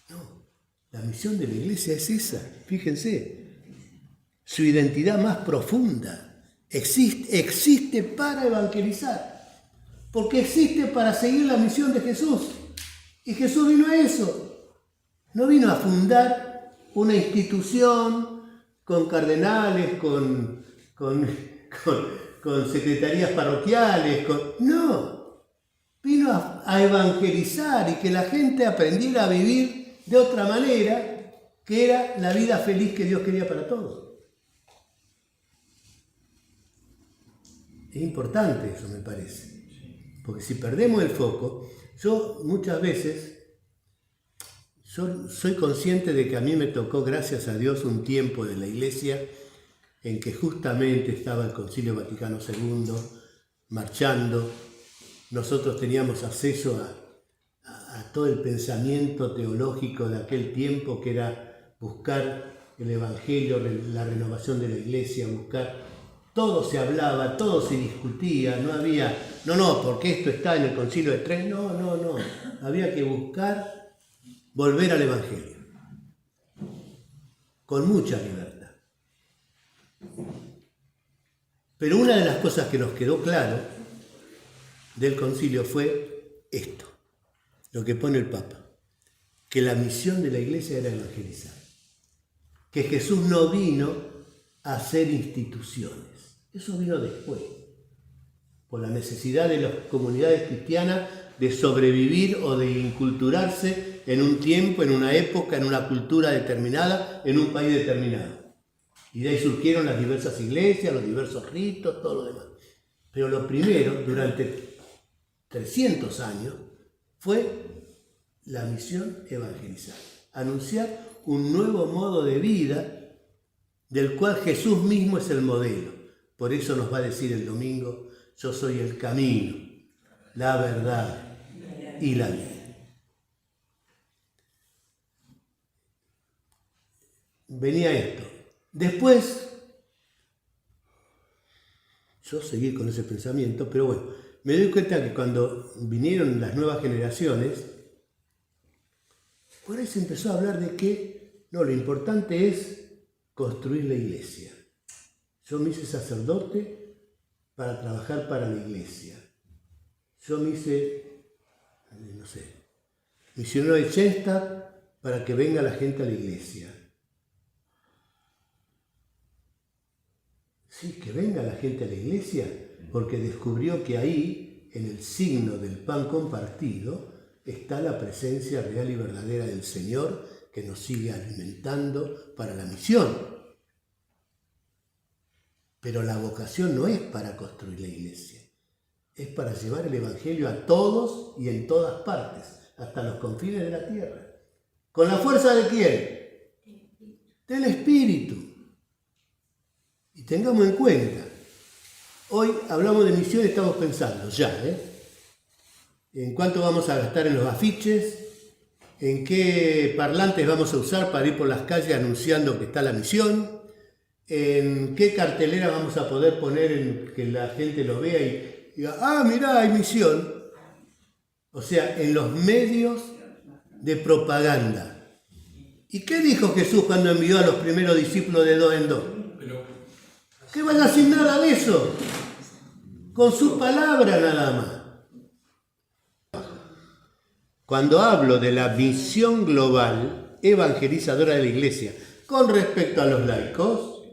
No, la misión de la Iglesia es esa, fíjense. Su identidad más profunda existe para evangelizar, porque existe para seguir la misión de Jesús. Y Jesús vino a eso. No vino a fundar una institución con cardenales, con secretarías parroquiales. No. Vino a evangelizar y que la gente aprendiera a vivir de otra manera, que era la vida feliz que Dios quería para todos. Es importante eso, me parece. Porque si perdemos el foco, yo muchas veces, yo soy consciente de que a mí me tocó, gracias a Dios, un tiempo de la Iglesia en que justamente estaba el Concilio Vaticano II marchando. Nosotros teníamos acceso a todo el pensamiento teológico de aquel tiempo, que era buscar el Evangelio, la renovación de la Iglesia, buscar... Todo se hablaba, todo se discutía, no había... No, porque esto está en el Concilio de Trento. No. Había que buscar volver al Evangelio. Con mucha libertad. Pero una de las cosas que nos quedó claro del concilio fue esto, lo que pone el Papa, que la misión de la Iglesia era evangelizar, que Jesús no vino a hacer instituciones, eso vino después, por la necesidad de las comunidades cristianas de sobrevivir o de inculturarse en un tiempo, en una época, en una cultura determinada, en un país determinado. Y de ahí surgieron las diversas iglesias, los diversos ritos, todo lo demás. Pero lo primero, durante 300 años, fue la misión evangelizar, anunciar un nuevo modo de vida del cual Jesús mismo es el modelo. Por eso nos va a decir el domingo: yo soy el camino, la verdad y la vida. Venía esto. Después, yo seguí con ese pensamiento, pero bueno, me doy cuenta que cuando vinieron las nuevas generaciones, por ahí se empezó a hablar de que no, lo importante es construir la iglesia. Yo me hice sacerdote para trabajar para la iglesia. Yo me hice, misionero de Chester para que venga la gente a la iglesia. Sí, que venga la gente a la iglesia, porque descubrió que ahí, en el signo del pan compartido, está la presencia real y verdadera del Señor, que nos sigue alimentando para la misión. Pero la vocación no es para construir la iglesia, es para llevar el Evangelio a todos y en todas partes, hasta los confines de la tierra. ¿Con la fuerza de quién? Del Espíritu. Y tengamos en cuenta, hoy hablamos de misión y estamos pensando ya, en cuánto vamos a gastar en los afiches, en qué parlantes vamos a usar para ir por las calles anunciando que está la misión, en qué cartelera vamos a poder poner en que la gente lo vea y diga: ah, mirá, hay misión. O sea, en los medios de propaganda. ¿Y qué dijo Jesús cuando envió a los primeros discípulos de dos en dos? ¿Qué van a hacer nada de eso? Con su palabra nada más. Cuando hablo de la misión global evangelizadora de la Iglesia con respecto a los laicos,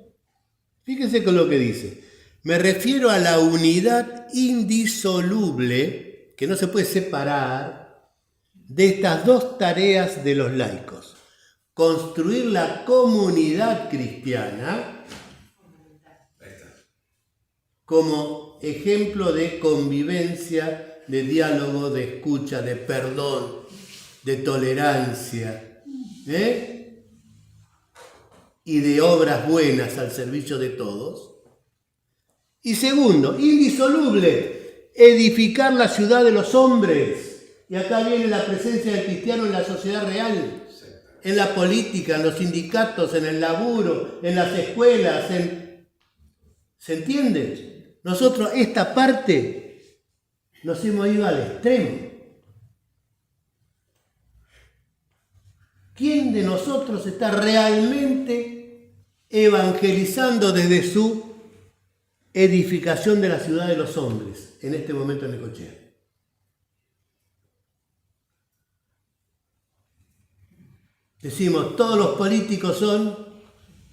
fíjense con lo que dice. Me refiero a la unidad indisoluble, que no se puede separar, de estas dos tareas de los laicos. Construir la comunidad cristiana como ejemplo de convivencia, de diálogo, de escucha, de perdón, de tolerancia, y de obras buenas al servicio de todos. Y segundo, indisoluble, edificar la ciudad de los hombres. Y acá viene la presencia del cristiano en la sociedad real, en la política, en los sindicatos, en el laburo, en las escuelas, ¿se entiende? Nosotros esta parte nos hemos ido al extremo. ¿Quién de nosotros está realmente evangelizando desde su edificación de la ciudad de los hombres en este momento en Necochea? Decimos, todos los políticos son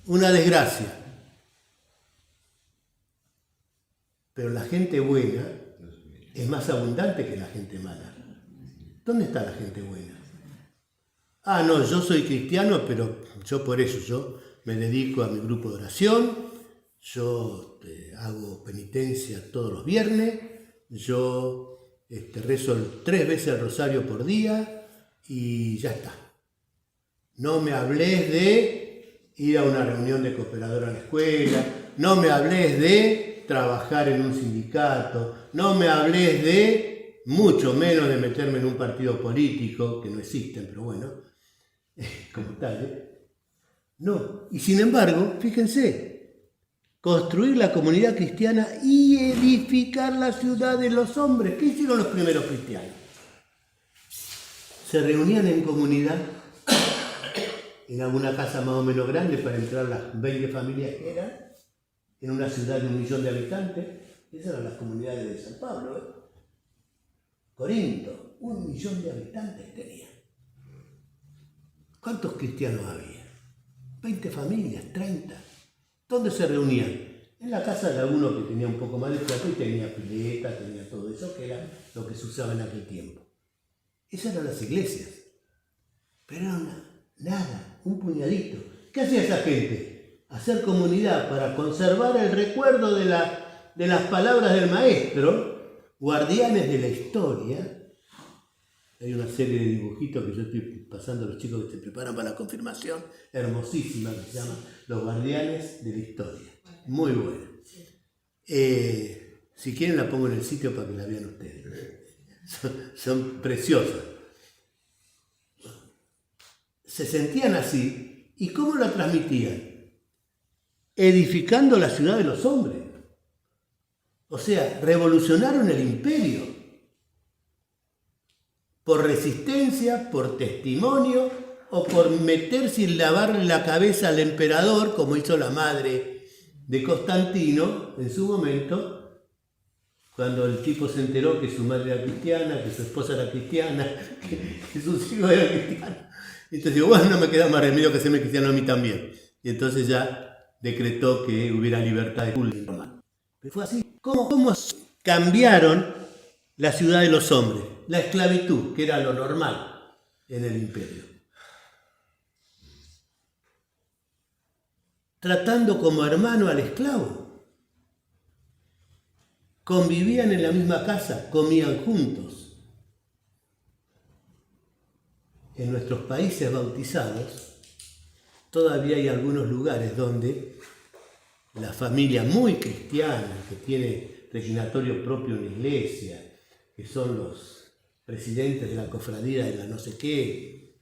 una desgracia. Pero la gente buena es más abundante que la gente mala. ¿Dónde está la gente buena? Ah, no, yo soy cristiano, pero yo por eso, yo me dedico a mi grupo de oración, yo hago penitencia todos los viernes, yo rezo 3 veces el rosario por día y ya está. No me hables de ir a una reunión de cooperadora a la escuela, no me hables de trabajar en un sindicato, no me hables de, mucho menos de meterme en un partido político, que no existen, pero bueno, como tal, No, y sin embargo, fíjense, construir la comunidad cristiana y edificar la ciudad de los hombres. ¿Qué hicieron los primeros cristianos? Se reunían en comunidad, en alguna casa más o menos grande para entrar las 20 familias que eran, en una ciudad de 1 millón de habitantes. Esas eran las comunidades de San Pablo. Corinto, 1 millón de habitantes tenía. ¿Cuántos cristianos había? 20 familias, 30. ¿Dónde se reunían? En la casa de alguno que tenía un poco más de plata y tenía pileta, tenía todo eso, que era lo que se usaba en aquel tiempo. Esas eran las iglesias. Pero era nada, un puñadito. ¿Qué hacía esa gente? Hacer comunidad para conservar el recuerdo de las palabras del maestro, guardianes de la historia. Hay una serie de dibujitos que yo estoy pasando a los chicos que se preparan para la confirmación, hermosísima, que se llama Los Guardianes de la Historia. Muy buena. Si quieren la pongo en el sitio para que la vean ustedes. Son preciosas. Se sentían así. ¿Y cómo la transmitían? Edificando la ciudad de los hombres. O sea, revolucionaron el imperio. Por resistencia, por testimonio o por meterse y lavarle la cabeza al emperador, como hizo la madre de Constantino en su momento, cuando el tipo se enteró que su madre era cristiana, que su esposa era cristiana, que sus hijos eran cristianos. Entonces digo, bueno, no me queda más remedio que hacerme cristiano a mí también. Y entonces ya decretó que hubiera libertad de culto. Pero fue así. ¿Cómo cambiaron la ciudad de los hombres? La esclavitud, que era lo normal en el imperio. Tratando como hermano al esclavo. Convivían en la misma casa, comían juntos. En nuestros países bautizados, todavía hay algunos lugares donde la familia muy cristiana, que tiene reclinatorio propio en la iglesia, que son los presidentes de la cofradía de la no sé qué,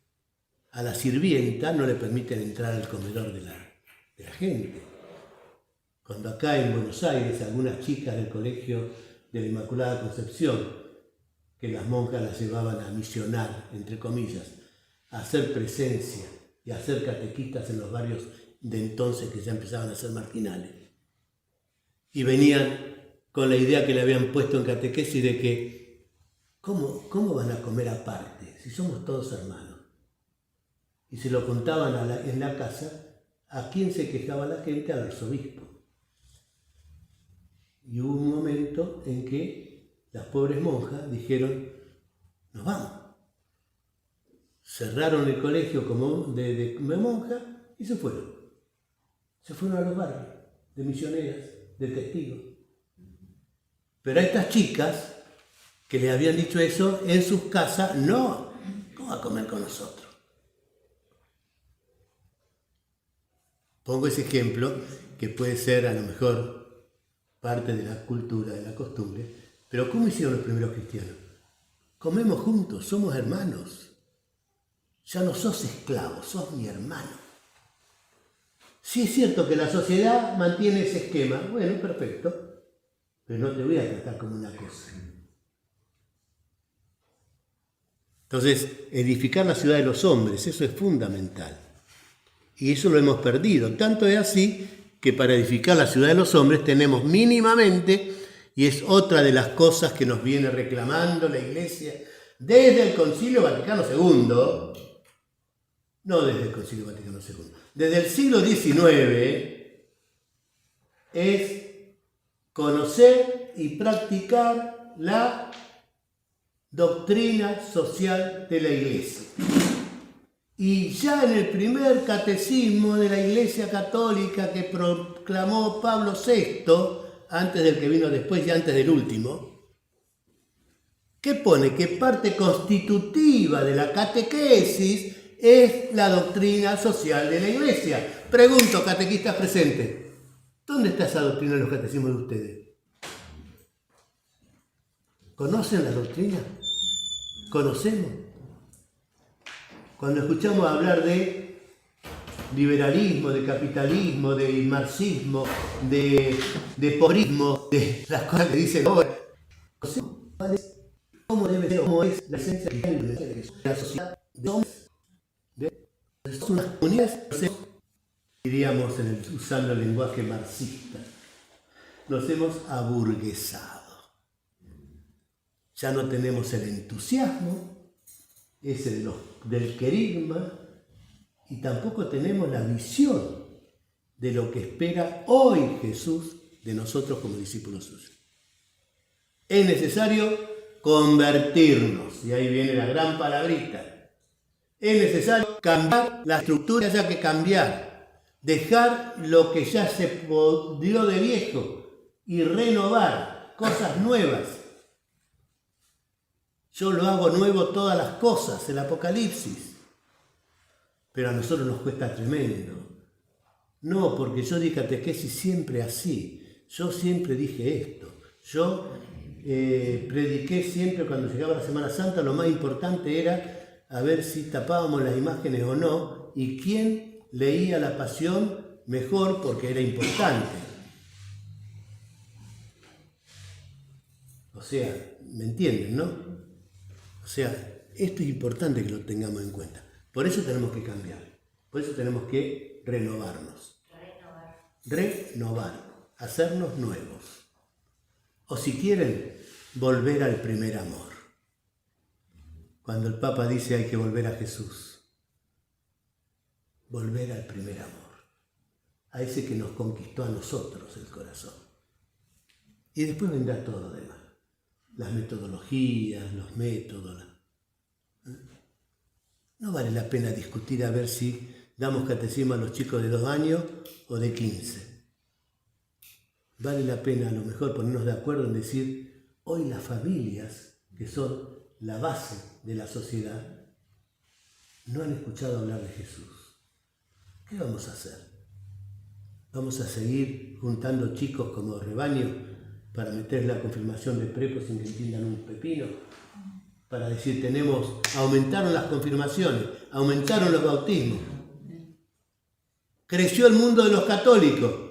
a la sirvienta no le permiten entrar al comedor de la gente. Cuando acá en Buenos Aires algunas chicas del colegio de la Inmaculada Concepción, que las monjas las llevaban a misionar, entre comillas, a hacer presencia y a hacer catequistas en los barrios de entonces que ya empezaban a ser marginales. Y venían con la idea que le habían puesto en catequesis de que ¿cómo van a comer aparte si somos todos hermanos? Y se lo contaban en la casa. ¿A quién se quejaba la gente? Al arzobispo. Y hubo un momento en que las pobres monjas dijeron, nos vamos. Cerraron el colegio como de monjas y se fueron. Se fueron a los barrios de misioneras, de testigos. Pero a estas chicas que le habían dicho eso, en sus casas, no, ¿cómo va a comer con nosotros? Pongo ese ejemplo, que puede ser a lo mejor parte de la cultura, de la costumbre, pero ¿cómo hicieron los primeros cristianos? Comemos juntos, somos hermanos. Ya no sos esclavo, sos mi hermano. Sí es cierto que la sociedad mantiene ese esquema, bueno, perfecto, pero no te voy a tratar como una cosa. Entonces, edificar la ciudad de los hombres, eso es fundamental. Y eso lo hemos perdido. Tanto es así que para edificar la ciudad de los hombres tenemos mínimamente, y es otra de las cosas que nos viene reclamando la Iglesia desde el Concilio Vaticano II, no desde el Concilio Vaticano II, desde el siglo XIX, es conocer y practicar la doctrina social de la Iglesia. Y ya en el primer catecismo de la Iglesia Católica que proclamó Pablo VI, antes del que vino después y antes del último, ¿qué pone? Que parte constitutiva de la catequesis es la doctrina social de la Iglesia. Pregunto, catequistas presentes, ¿dónde está esa doctrina en los catecismos de ustedes? ¿Conocen la doctrina? ¿Conocemos? Cuando escuchamos hablar de liberalismo, de capitalismo, de marxismo, de pobrismo, de las cosas que dicen ahora, ¿cómo debe ser, cómo es la esencia de la sociedad de hombres? Son unas comunidades, diríamos usando el lenguaje marxista, nos hemos aburguesado. Ya no tenemos el entusiasmo, ese del querigma, y tampoco tenemos la visión de lo que espera hoy Jesús de nosotros como discípulos suyos. Es necesario convertirnos, y ahí viene la gran palabrita. Es necesario cambiar la estructura, ya que cambiar, dejar lo que ya se pudrió de viejo y renovar cosas nuevas. Yo lo hago nuevo todas las cosas, el Apocalipsis. Pero a nosotros nos cuesta tremendo. No, porque yo di catequesis siempre así. Yo siempre dije esto. Yo prediqué siempre cuando llegaba la Semana Santa, lo más importante era a ver si tapábamos las imágenes o no y quién leía la Pasión mejor porque era importante. O sea, ¿me entienden, no? O sea, esto es importante que lo tengamos en cuenta. Por eso tenemos que cambiar. Por eso tenemos que renovarnos. Renovar. Hacernos nuevos. O si quieren, volver al primer amor. Cuando el Papa dice hay que volver a Jesús. Volver al primer amor. A ese que nos conquistó a nosotros el corazón. Y después vendrá todo lo demás. Las metodologías, los métodos. No vale la pena discutir a ver si damos catecismo a los chicos de 2 años o de 15. Vale la pena a lo mejor ponernos de acuerdo en decir, hoy las familias, que son la base de la sociedad, no han escuchado hablar de Jesús. ¿Qué vamos a hacer? ¿Vamos a seguir juntando chicos como rebaño para meter la confirmación de prepo sin que entiendan un pepino? Para decir, aumentaron las confirmaciones, aumentaron los bautismos. Creció el mundo de los católicos.